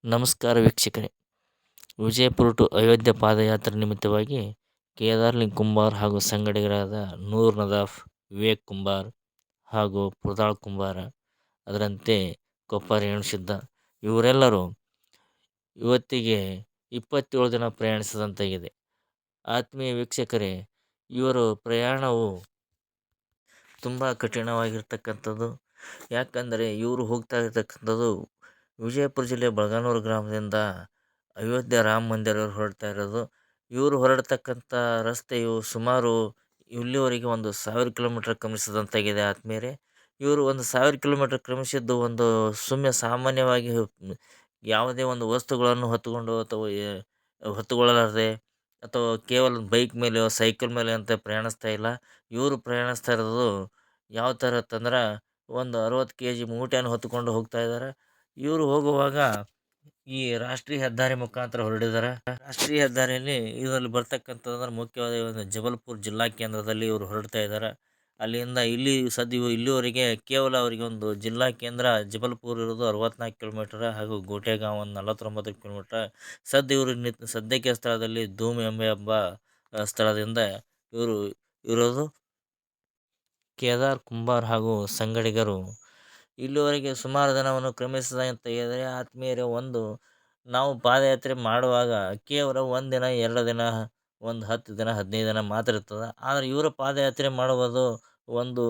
ನಮಸ್ಕಾರ ವೀಕ್ಷಕರೇ. ವಿಜಯಪುರ ಟು ಅಯೋಧ್ಯೆ ಪಾದಯಾತ್ರೆ ನಿಮಿತ್ತವಾಗಿ ಕೇದಾರ್ಲಿಂಗ್ ಕುಂಬಾರ್ ಹಾಗೂ ಸಂಗಡಿಗರಾದ ನೂರ್ ನದಾಫ್, ವಿವೇಕ್ ಕುಂಬಾರ್ ಹಾಗೂ ಪುದಾಳ್ ಕುಂಬಾರ, ಅದರಂತೆ ಕೊಪ್ಪ ರೇಣುಸಿದ್ದ ಇವರೆಲ್ಲರೂ ಇವತ್ತಿಗೆ 27 ದಿನ ಪ್ರಯಾಣಿಸಿದಂತಾಗಿದೆ. ಆತ್ಮೀಯ ವೀಕ್ಷಕರೇ, ಇವರ ಪ್ರಯಾಣವು ತುಂಬ ಕಠಿಣವಾಗಿರ್ತಕ್ಕಂಥದ್ದು. ಯಾಕಂದರೆ ಇವರು ಹೋಗ್ತಾ ಇರ್ತಕ್ಕಂಥದ್ದು ವಿಜಯಪುರ ಜಿಲ್ಲೆ ಬಳಗಾನೂರು ಗ್ರಾಮದಿಂದ ಅಯೋಧ್ಯೆ ರಾಮ ಮಂದಿರ ಹೊರಡ್ತಾ ಇರೋದು. ಇವರು ಹೊರಡ್ತಕ್ಕಂಥ ರಸ್ತೆಯು ಸುಮಾರು ಇಲ್ಲಿವರೆಗೆ 1000 ಕಿಲೋಮೀಟರ್ ಕ್ರಮಿಸಿದಂತಾಗಿದೆ ಆತ್ಮೀಯರೇ. ಇವರು 1000 ಕಿಲೋಮೀಟರ್ ಕ್ರಮಿಸಿದ್ದು ಒಂದು ಸಾಮಾನ್ಯವಾಗಿ ಯಾವುದೇ ಒಂದು ವಸ್ತುಗಳನ್ನು ಹೊತ್ತುಕೊಂಡು ಅಥವಾ ಹೊತ್ತುಕೊಳ್ಳಲಾರದೆ ಅಥವಾ ಕೇವಲ ಬೈಕ್ ಮೇಲೆಯೋ ಸೈಕಲ್ ಮೇಲೆ ಅಂತ ಪ್ರಯಾಣಿಸ್ತಾ ಇಲ್ಲ. ಇವರು ಪ್ರಯಾಣಿಸ್ತಾ ಇರೋದು ಯಾವ ಥರ ಅಂತಂದ್ರೆ ಒಂದು 60 kg ಮೂಟೆಯನ್ನು ಹೊತ್ತುಕೊಂಡು ಹೋಗ್ತಾ ಇದ್ದಾರೆ. ಇವರು ಹೋಗುವಾಗ ಈ ರಾಷ್ಟ್ರೀಯ ಹೆದ್ದಾರಿ ಮುಖಾಂತರ ಹೊರಡಿದ್ದಾರೆ. ರಾಷ್ಟ್ರೀಯ ಹೆದ್ದಾರಿಯಲ್ಲಿ ಇದರಲ್ಲಿ ಬರ್ತಕ್ಕಂಥದ್ದು ಮುಖ್ಯವಾದ ಒಂದು ಜಬಲ್ಪುರ್ ಜಿಲ್ಲಾ ಕೇಂದ್ರದಲ್ಲಿ ಇವರು ಹೊರಡ್ತಾ ಇದ್ದಾರೆ. ಅಲ್ಲಿಂದ ಇಲ್ಲಿವರೆಗೆ ಕೇವಲ ಅವರಿಗೆ ಒಂದು ಜಿಲ್ಲಾ ಕೇಂದ್ರ ಜಬಲ್ಪುರ್ ಇರೋದು 64 ಕಿಲೋಮೀಟರ್ ಹಾಗೂ ಗೋಟೆಗಾಂವ್ ಒಂದು 49 ಕಿಲೋಮೀಟರ್. ಇವರು ಸದ್ಯಕ್ಕೆ ಸ್ಥಳದಲ್ಲಿ ಧೂಮ್ ಎಂಬ ಸ್ಥಳದಿಂದ ಇವರು ಇರೋದು. ಕೇದಾರ್ ಕುಂಬಾರ್ ಹಾಗೂ ಸಂಗಡಿಗರು ಇಲ್ಲಿವರೆಗೆ ಸುಮಾರು ದಿನವನ್ನು ಕ್ರಮಿಸಿದಂತಾಗಿದೆ ಆತ್ಮೀಯರೇ. ನಾವು ಪಾದಯಾತ್ರೆ ಮಾಡುವಾಗ ಕೇವಲ 1 ದಿನ 2 ದಿನ 10 ದಿನ 15 ದಿನ ಮಾತ್ರ ಇರ್ತದೆ. ಆದರೆ ಇವರ ಪಾದಯಾತ್ರೆ ಮಾಡುವುದು ಒಂದು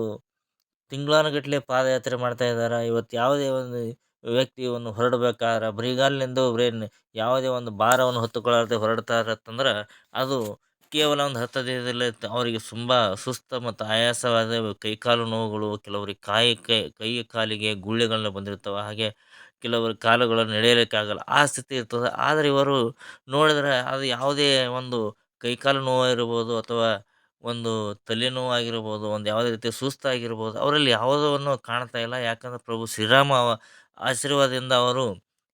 ತಿಂಗಳಾನುಗಟ್ಟಲೆ ಪಾದಯಾತ್ರೆ ಮಾಡ್ತಾ ಇದ್ದಾರೆ. ಇವತ್ತು ಯಾವುದೇ ಒಂದು ವ್ಯಕ್ತಿಯನ್ನು ಹೊರಡಬೇಕಾದ್ರೆ ಬರಿಗಾಲಿನಿಂದ ಯಾವುದೇ ಒಂದು ಭಾರವನ್ನು ಹೊತ್ತುಕೊಳ್ಳದೆ ಹೊರಡ್ತಾರೆ ಅಂತಂದ್ರೆ ಅದು ಕೇವಲ ಒಂದು 10 ದಿನದಲ್ಲಿ ಅವರಿಗೆ ತುಂಬ ಸುಸ್ತು ಮತ್ತು ಆಯಾಸವಾದ ಕೈಕಾಲು ನೋವುಗಳು, ಕೆಲವರಿಗೆ ಕೈ ಕಾಲಿಗೆ ಗುಳ್ಳೆಗಳನ್ನ ಬಂದಿರ್ತವೆ. ಹಾಗೆ ಕೆಲವರ ಕಾಲುಗಳು ನಡೆಯಲಿಕ್ಕಾಗಲ್ಲ, ಆ ಸ್ಥಿತಿ ಇರ್ತದೆ. ಆದರೆ ಇವರು ನೋಡಿದರೆ ಅದು ಯಾವುದೇ ಒಂದು ಕೈಕಾಲು ನೋವು ಇರ್ಬೋದು ಅಥವಾ ಒಂದು ತಲೆನೋವಾಗಿರ್ಬೋದು, ಒಂದು ಯಾವುದೇ ರೀತಿಯ ಸುಸ್ತಾಗಿರ್ಬೋದು, ಅವರಲ್ಲಿ ಯಾವುದನ್ನು ಕಾಣ್ತಾ ಇಲ್ಲ. ಯಾಕಂದರೆ ಪ್ರಭು ಶ್ರೀರಾಮ ಆಶೀರ್ವಾದದಿಂದ ಅವರು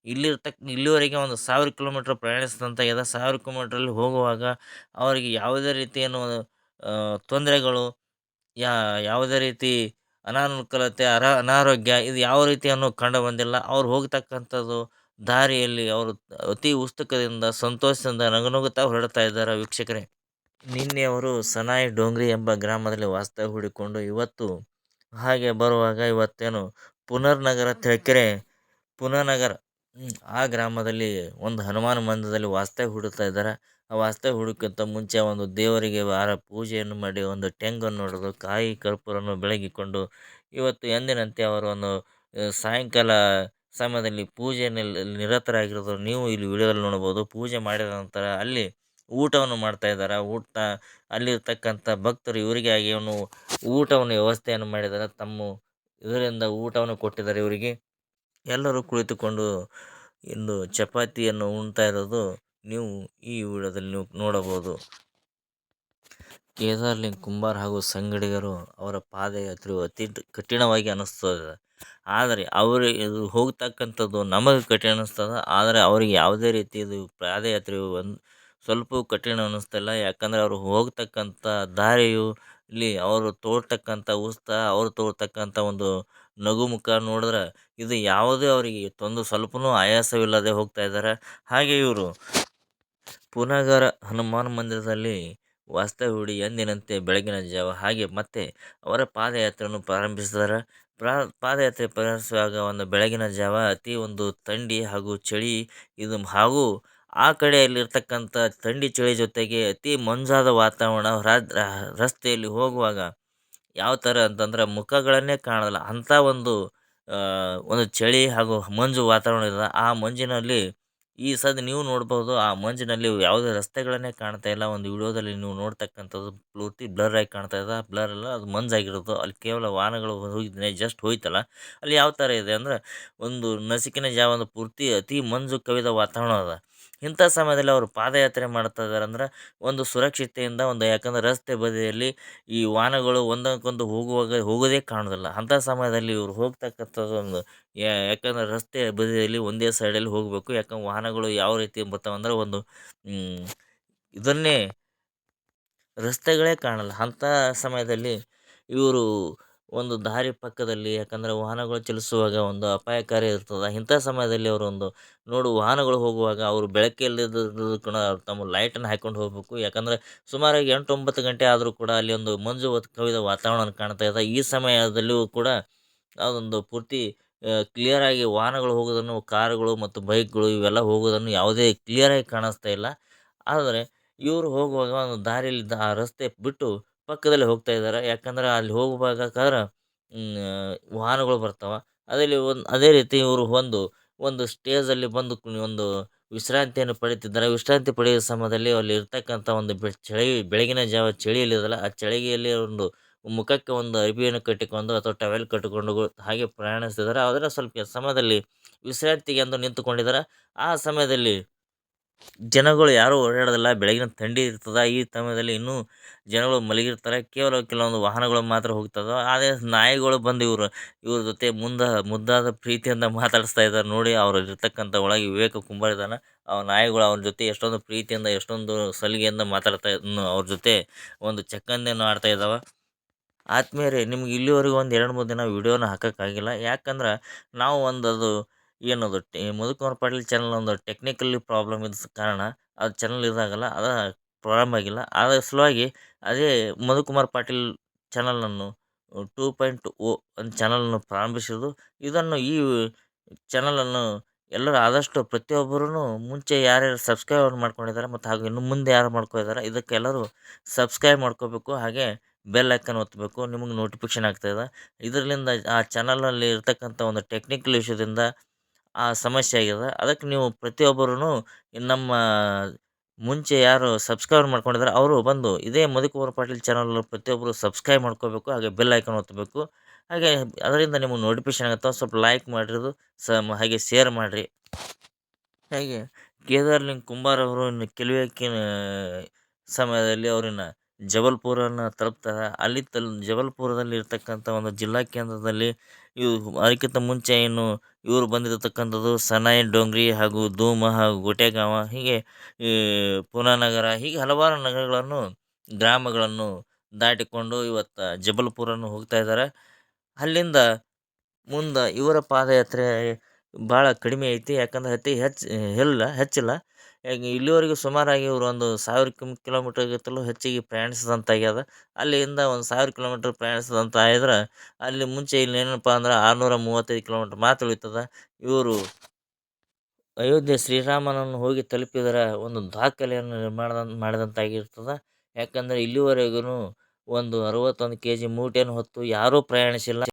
ಇಲ್ಲಿವರೆಗೆ 1000 ಕಿಲೋಮೀಟರ್ ಪ್ರಯಾಣಿಸಿದಂತಾಗಿದೆ. 1000 ಕಿಲೋಮೀಟ್ರಲ್ಲಿ ಹೋಗುವಾಗ ಅವರಿಗೆ ಯಾವುದೇ ರೀತಿಯನ್ನು ತೊಂದರೆಗಳು, ಯಾವುದೇ ರೀತಿ ಅನಾನುಕೂಲತೆ, ಅನಾರೋಗ್ಯ ಇದು ಯಾವ ರೀತಿಯನ್ನು ಕಂಡು ಬಂದಿಲ್ಲ. ಅವ್ರು ಹೋಗ್ತಕ್ಕಂಥದ್ದು ದಾರಿಯಲ್ಲಿ ಅವರು ಅತಿ ಉತ್ಸುಕದಿಂದ ಸಂತೋಷದಿಂದ ನಗುನಗುತ್ತಾ ಹೊರಡ್ತಾ ಇದ್ದಾರೆ ವೀಕ್ಷಕರೇ. ನಿನ್ನೆ ಅವರು ಸನಾಯಿ ಡೋಂಗ್ರಿ ಎಂಬ ಗ್ರಾಮದಲ್ಲಿ ವಾಸ್ತವ್ಯ ಹೂಡಿಕೊಂಡು ಇವತ್ತು ಹಾಗೆ ಬರುವಾಗ ಇವತ್ತೇನು ಪುನರ್ನಗರ ಪುನನಗರ ಆ ಗ್ರಾಮದಲ್ಲಿ ಒಂದು ಹನುಮಾನ ಮಂದಿರದಲ್ಲಿ ವಾಸ್ತವ್ಯ ಹೂಡುತ್ತಾ ಇದ್ದಾರೆ. ಆ ವಾಸ್ತವ್ಯ ಹೂಡೋಕ್ಕಿಂತ ಮುಂಚೆ ಒಂದು ದೇವರಿಗೆ ಪೂಜೆಯನ್ನು ಮಾಡಿ ಒಂದು ಟೆಂಗನ್ನು ಹೊಡೆದು ಕಾಯಿ ಕರ್ಪೂರವನ್ನು ಬೆಳಗಿಕೊಂಡು ಇವತ್ತು ಎಂದಿನಂತೆ ಅವರು ಒಂದು ಸಾಯಂಕಾಲ ಸಮಯದಲ್ಲಿ ಪೂಜೆಯಲ್ಲಿ ನಿರತರಾಗಿರೋದು ನೀವು ಇಲ್ಲಿ ವಿಡಿಯೋದಲ್ಲಿ ನೋಡ್ಬೋದು. ಪೂಜೆ ಮಾಡಿದ ನಂತರ ಅಲ್ಲಿ ಊಟವನ್ನು ಮಾಡ್ತಾ ಇದ್ದಾರೆ. ಅಲ್ಲಿರ್ತಕ್ಕಂಥ ಭಕ್ತರು ಇವರಿಗಾಗಿ ಊಟವನ್ನು ವ್ಯವಸ್ಥೆಯನ್ನು ಮಾಡಿದ್ದಾರೆ. ಇದರಿಂದ ಊಟವನ್ನು ಕೊಟ್ಟಿದ್ದಾರೆ ಇವರಿಗೆ. ಎಲ್ಲರೂ ಕುಳಿತುಕೊಂಡು ಇಂದು ಚಪಾತಿಯನ್ನು ಉಣ್ತಾ ಇರೋದು ನೀವು ಈ ವಿಡಿಯೋದಲ್ಲಿ ನೀವು ನೋಡಬಹುದು. ಕೇದಾರ್ಲಿಂಗ್ ಕುಂಬಾರ್ ಹಾಗೂ ಸಂಗಡಿಗರು ಅವರ ಪಾದಯಾತ್ರೆಯು ಅತಿ ಕಠಿಣವಾಗಿ ಅನ್ನಿಸ್ತದೆ. ಆದರೆ ಅವರು ಇದು ಹೋಗ್ತಕ್ಕಂಥದ್ದು ನಮಗೆ ಕಠಿಣ ಅನ್ನಿಸ್ತದೆ. ಆದರೆ ಅವರಿಗೆ ಯಾವುದೇ ರೀತಿ ಇದು ಪಾದಯಾತ್ರೆಯು ಸ್ವಲ್ಪ ಕಠಿಣ ಅನ್ನಿಸ್ತಿಲ್ಲ. ಯಾಕಂದರೆ ಅವರು ಹೋಗ್ತಕ್ಕಂಥ ದಾರಿಯು ಇಲ್ಲಿ ಅವರು ತೋರ್ತಕ್ಕಂಥ ಉತ್ಸಾಹ, ಅವರು ತೋರ್ತಕ್ಕಂಥ ಒಂದು ನಗುಮುಖ ನೋಡಿದ್ರೆ ಇದು ಯಾವುದೇ ಅವರಿಗೆ ಸ್ವಲ್ಪನೂ ಆಯಾಸವಿಲ್ಲದೆ ಹೋಗ್ತಾ ಇದ್ದಾರೆ. ಹಾಗೆ ಇವರು ಪುನಗರ ಹನುಮಾನ್ ಮಂದಿರದಲ್ಲಿ ವಾಸ್ತವ್ಯ ಹೂಡಿ ಎಂದಿನಂತೆ ಬೆಳಗಿನ ಜಾವ ಹಾಗೆ ಮತ್ತೆ ಅವರ ಪಾದಯಾತ್ರೆಯನ್ನು ಪ್ರಾರಂಭಿಸಿದ್ದಾರೆ. ಪಾದಯಾತ್ರೆ ಪ್ರಾರಂಭಿಸುವಾಗ ಒಂದು ಬೆಳಗಿನ ಜಾವ ಅತಿ ಒಂದು ಥಂಡಿ ಹಾಗೂ ಚಳಿ ಇದು ಹಾಗೂ ಆ ಕಡೆಯಲ್ಲಿರ್ತಕ್ಕಂಥ ಥಂಡಿ ಚಳಿ ಜೊತೆಗೆ ಅತಿ ಮಂಜಾದ ವಾತಾವರಣ. ರಸ್ತೆಯಲ್ಲಿ ಹೋಗುವಾಗ ಯಾವ ಥರ ಅಂತಂದ್ರೆ ಮುಖಗಳನ್ನೇ ಕಾಣಲ್ಲ ಅಂಥ ಒಂದು ಚಳಿ ಹಾಗೂ ಮಂಜು ವಾತಾವರಣ ಇದೆ. ಆ ಮಂಜಿನಲ್ಲಿ ನೀವು ನೋಡ್ಬೋದು, ಆ ಮಂಜಿನಲ್ಲಿ ಯಾವುದೇ ರಸ್ತೆಗಳನ್ನೇ ಕಾಣ್ತಾ ಇಲ್ಲ. ಒಂದು ವಿಡಿಯೋದಲ್ಲಿ ನೀವು ನೋಡ್ತಕ್ಕಂಥದ್ದು ಪೂರ್ತಿ ಬ್ಲರ್ ಆಗಿ ಕಾಣ್ತಾ ಇದೆ. ಬ್ಲರ್ ಅಲ್ಲ, ಅದು ಮಂಜಾಗಿರೋದು. ಅಲ್ಲಿ ಕೇವಲ ವಾಹನಗಳು ಜಸ್ಟ್ ಹೋಯ್ತಲ್ಲ, ಅಲ್ಲಿ ಯಾವ ಥರ ಇದೆ ಅಂದರೆ ಒಂದು ನಸುಕಿನ ಜಾವ ಒಂದು ಪೂರ್ತಿ ಅತಿ ಮಂಜು ಕವಿದ ವಾತಾವರಣ ಅದ. ಇಂಥ ಸಮಯದಲ್ಲಿ ಅವರು ಪಾದಯಾತ್ರೆ ಮಾಡ್ತಾ ಇದ್ದಾರೆ ಅಂದರೆ ಒಂದು ಸುರಕ್ಷತೆಯಿಂದ ಯಾಕಂದರೆ ರಸ್ತೆ ಬದಿಯಲ್ಲಿ ಈ ವಾಹನಗಳು ಒಂದಕ್ಕೊಂದು ಹೋಗೋದೇ ಕಾಣೋದಿಲ್ಲ. ಅಂಥ ಸಮಯದಲ್ಲಿ ಇವರು ಹೋಗ್ತಕ್ಕಂಥದ್ದು ಯಾಕಂದರೆ ರಸ್ತೆ ಬದಿಯಲ್ಲಿ ಒಂದೇ ಸೈಡಲ್ಲಿ ಹೋಗಬೇಕು. ಯಾಕಂದ್ರೆ ವಾಹನಗಳು ಯಾವ ರೀತಿ ಬರ್ತಾವಂದ್ರೆ ಇದನ್ನೇ ರಸ್ತೆಗಳೇ ಕಾಣಲ್ಲ. ಅಂಥ ಸಮಯದಲ್ಲಿ ಇವರು ಒಂದು ದಾರಿ ಪಕ್ಕದಲ್ಲಿ, ಯಾಕಂದರೆ ವಾಹನಗಳು ಚಲಿಸುವಾಗ ಒಂದು ಅಪಾಯಕಾರಿ ಇರ್ತದೆ. ಇಂಥ ಸಮಯದಲ್ಲಿ ಅವರು ಒಂದು ವಾಹನಗಳು ಹೋಗುವಾಗ ಅವರು ಬೆಳಕಿಲ್ಲದಿದ್ದರೂ ಕೂಡ ತಮ್ಮ ಲೈಟನ್ನು ಹಾಕ್ಕೊಂಡು ಹೋಗಬೇಕು. ಯಾಕಂದರೆ ಸುಮಾರಾಗಿ 8, 9 ಗಂಟೆ ಆದರೂ ಕೂಡ ಅಲ್ಲಿ ಒಂದು ಮಂಜು ಕವಿದ ವಾತಾವರಣ ಕಾಣ್ತಾ ಇದೆ. ಈ ಸಮಯದಲ್ಲಿಯೂ ಕೂಡ ಅದೊಂದು ಪೂರ್ತಿ ಕ್ಲಿಯರಾಗಿ ವಾಹನಗಳು ಹೋಗೋದನ್ನು, ಕಾರುಗಳು ಮತ್ತು ಬೈಕ್‌ಗಳು ಇವೆಲ್ಲ ಹೋಗೋದನ್ನು ಯಾವುದೇ ಕ್ಲಿಯರಾಗಿ ಕಾಣಿಸ್ತಾ ಇಲ್ಲ. ಆದರೆ ಇವರು ಹೋಗುವಾಗ ಒಂದು ದಾರಿಯಲ್ಲಿ ಆ ರಸ್ತೆ ಬಿಟ್ಟು ಪಕ್ಕದಲ್ಲಿ ಹೋಗ್ತಾ ಇದ್ದಾರೆ. ಯಾಕಂದ್ರೆ ಅಲ್ಲಿ ಹೋಗುವಾಗಕಾರ ವಾಹನಗಳು ಬರ್ತಾವ. ಅದೇ ರೀತಿ ಇವರು ಒಂದು ಸ್ಟೇಜಲ್ಲಿ ಬಂದು ಒಂದು ವಿಶ್ರಾಂತಿಯನ್ನು ಪಡೀತಿದ್ದಾರೆ. ವಿಶ್ರಾಂತಿ ಪಡೆಯುವ ಸಮಯದಲ್ಲಿ ಅಲ್ಲಿ ಇರ್ತಕ್ಕಂಥ ಒಂದು ಬೆಳಗಿನ ಜಾವ ಚಳಿಯಲ್ಲಿದೆಯಲ್ಲ, ಆ ಚಳಿಗೆಯಲ್ಲಿ ಒಂದು ಮುಖಕ್ಕೆ ಒಂದು ಅರಿವೆಯನ್ನು ಕಟ್ಟಿಕೊಂಡು ಅಥವಾ ಟವೆಲ್ ಕಟ್ಟಿಕೊಂಡು ಹಾಗೆ ಪ್ರಯಾಣಿಸ್ತಿದ್ದಾರೆ. ಅದರ ಸ್ವಲ್ಪ ಸಮಯದಲ್ಲಿ ವಿಶ್ರಾಂತಿಗೆ ಎಂದು ನಿಂತುಕೊಂಡಿದ್ದಾರೆ. ಆ ಸಮಯದಲ್ಲಿ ಜನಗಳು ಯಾರೂ ಓಡಾಡೋದಿಲ್ಲ. ಬೆಳಗಿನ ಥಂಡಿ ಇರ್ತದೆ. ಈ ಸಮಯದಲ್ಲಿ ಇನ್ನೂ ಜನಗಳು ಮಲಗಿರ್ತಾರೆ. ಕೇವಲ ಕೆಲವೊಂದು ವಾಹನಗಳು ಮಾತ್ರ ಹೋಗ್ತದೆ. ಆದರೆ ನಾಯಿಗಳು ಬಂದು ಇವ್ರ ಜೊತೆ ಮುದ್ದಾದ ಪ್ರೀತಿಯಿಂದ ಮಾತಾಡಿಸ್ತಾ ಇದ್ದಾರೆ ನೋಡಿ. ಅವ್ರು ಇರ್ತಕ್ಕಂಥ ಒಳಗೆ ವಿವೇಕ ಕುಂಬಾರ ಇದ್ದಾನೆ. ಆ ನಾಯಿಗಳು ಅವ್ರ ಜೊತೆ ಎಷ್ಟೊಂದು ಪ್ರೀತಿಯಿಂದ, ಎಷ್ಟೊಂದು ಸಲಿಗೆಯಿಂದ ಅವ್ರ ಜೊತೆ ಒಂದು ಚಕ್ಕಂದಿಯನ್ನು ಆಡ್ತಾ ಇದ್ದಾವೆ. ಆತ್ಮೀಯರೇ, ನಿಮ್ಗೆ ಇಲ್ಲಿವರೆಗೂ ಒಂದು 2, 3 ದಿನ ವಿಡಿಯೋನ ಹಾಕೋಕ್ಕಾಗಿಲ್ಲ. ಯಾಕಂದ್ರೆ ನಾವು ಅದು ಏನದು ಮಧುಕುಮಾರ್ ಪಾಟೀಲ್ ಚಾನಲ್ ಒಂದು ಟೆಕ್ನಿಕಲಿ ಪ್ರಾಬ್ಲಮ್ ಇದ್ದ ಕಾರಣ ಅದು ಚಾನಲ್ ಇದಾಗಲ್ಲ, ಪ್ರಾರಂಭ ಆಗಿಲ್ಲ. ಅದರ ಸಲುವಾಗಿ ಅದೇ ಮಧುಕುಮಾರ್ ಪಾಟೀಲ್ ಚಾನಲನ್ನು 2.0 ಒಂದು ಚಾನಲನ್ನು ಪ್ರಾರಂಭಿಸಿದ್ದು. ಈ ಚಾನಲನ್ನು ಎಲ್ಲರೂ ಆದಷ್ಟು ಪ್ರತಿಯೊಬ್ಬರೂ ಮುಂಚೆ ಯಾರ್ಯಾರು ಸಬ್ಸ್ಕ್ರೈಬ್ ಮಾಡ್ಕೊಂಡಿದ್ದಾರೆ ಮತ್ತು ಹಾಗೂ ಇನ್ನು ಮುಂದೆ ಯಾರು ಮಾಡ್ಕೊಂಡಿದ್ದಾರೆ ಇದಕ್ಕೆ ಎಲ್ಲರೂ ಸಬ್ಸ್ಕ್ರೈಬ್ ಮಾಡ್ಕೋಬೇಕು. ಹಾಗೆ ಬೆಲ್ ಐಕನ್ ಒತ್ತಬೇಕು. ನಿಮಗೆ ನೋಟಿಫಿಕೇಶನ್ ಆಗ್ತಾಯಿದೆ. ಇದರಿಂದ ಆ ಚಾನಲಲ್ಲಿ ಇರ್ತಕ್ಕಂಥ ಒಂದು ಟೆಕ್ನಿಕಲ್ ಇಶ್ಯೂದಿಂದ ಆ ಸಮಸ್ಯೆ ಆಗಿದೆ. ಅದಕ್ಕೆ ನೀವು ಪ್ರತಿಯೊಬ್ಬರೂ ನಮ್ಮ ಮುಂಚೆ ಯಾರು ಸಬ್ಸ್ಕ್ರೈಬ್ ಮಾಡ್ಕೊಂಡಿದ್ದಾರೆ ಅವರು ಬಂದು ಇದೇ ಮಧುಕುಮಾರ್ ಪಾಟೀಲ್ ಚಾನಲ್ ಪ್ರತಿಯೊಬ್ಬರು ಸಬ್ಸ್ಕ್ರೈಬ್ ಮಾಡ್ಕೋಬೇಕು. ಹಾಗೆ ಬೆಲ್ ಐಕನ್ ಒತ್ತಬೇಕು. ಹಾಗೆ ಅದರಿಂದ ನಿಮಗೆ ನೋಟಿಫಿಕೇಶನ್ ಆಗುತ್ತೆ. ಸ್ವಲ್ಪ ಲೈಕ್ ಮಾಡಿರೋದು ಹಾಗೆ ಶೇರ್ ಮಾಡಿರಿ. ಹಾಗೆ ಕೇದಾರ್ಲಿಂಗ್ ಕುಂಬಾರ್ ಅವರು ಇನ್ನು ಕೆಲವೇ ಸಮಯದಲ್ಲಿ ಅವರಿನ್ನ ಜಬಲ್ಪುರನ್ನು ತಲುಪ್ತಾರೆ. ಅಲ್ಲಿ ಜಬಲ್ಪುರದಲ್ಲಿ ಇರ್ತಕ್ಕಂಥ ಒಂದು ಜಿಲ್ಲಾ ಕೇಂದ್ರದಲ್ಲಿ ಅದಕ್ಕಿಂತ ಮುಂಚೆ ಇವರು ಬಂದಿರತಕ್ಕಂಥದ್ದು ಸನಾಯಿ ಡೋಂಗ್ರಿ ಹಾಗೂ ಧೂಮ ಹಾಗೂ ಗುಟೆಗಾಂವ, ಹೀಗೆ ಈ ಪುನಾನಗರ, ಹೀಗೆ ಹಲವಾರು ಗ್ರಾಮಗಳನ್ನು ದಾಟಿಕೊಂಡು ಇವತ್ತು ಜಬಲ್ಪುರನ್ನು ಹೋಗ್ತಾ ಇದ್ದಾರೆ. ಅಲ್ಲಿಂದ ಮುಂದೆ ಇವರ ಪಾದಯಾತ್ರೆ ಭಾಳ ಕಡಿಮೆ ಐತಿ. ಯಾಕಂದ್ರೆ ಹೆಚ್ಚಿಲ್ಲ. ಇಲ್ಲಿವರೆಗೂ ಸುಮಾರಾಗಿ ಇವರು ಒಂದು 1000 ಕಿಲೋಮೀಟರ್ಗಿಂತಲೂ ಹೆಚ್ಚಿಗೆ ಪ್ರಯಾಣಿಸಿದಂತಾಗ್ಯದ. ಅಲ್ಲಿಂದ ಒಂದು 1000 ಕಿಲೋಮೀಟರ್ ಪ್ರಯಾಣಿಸಿದಂತ ಆದ್ರೆ ಅಲ್ಲಿ ಮುಂಚೆ ಇಲ್ಲಿ ಏನಪ್ಪ ಅಂದ್ರೆ 635 ಕಿಲೋಮೀಟರ್ ಮಾತ್ರ ಉಳಿತದ. ಇವರು ಅಯೋಧ್ಯೆ ಶ್ರೀರಾಮನನ್ನು ಹೋಗಿ ತಲುಪಿದರ ಒಂದು ದಾಖಲೆಯನ್ನು ಮಾಡಿದಂತಾಗಿರ್ತದೆ. ಯಾಕಂದರೆ ಇಲ್ಲಿವರೆಗೂ ಒಂದು 61 kg ಮೂಟೆಯನ್ನು ಹೊತ್ತು ಯಾರೂ ಪ್ರಯಾಣಿಸಿಲ್ಲ.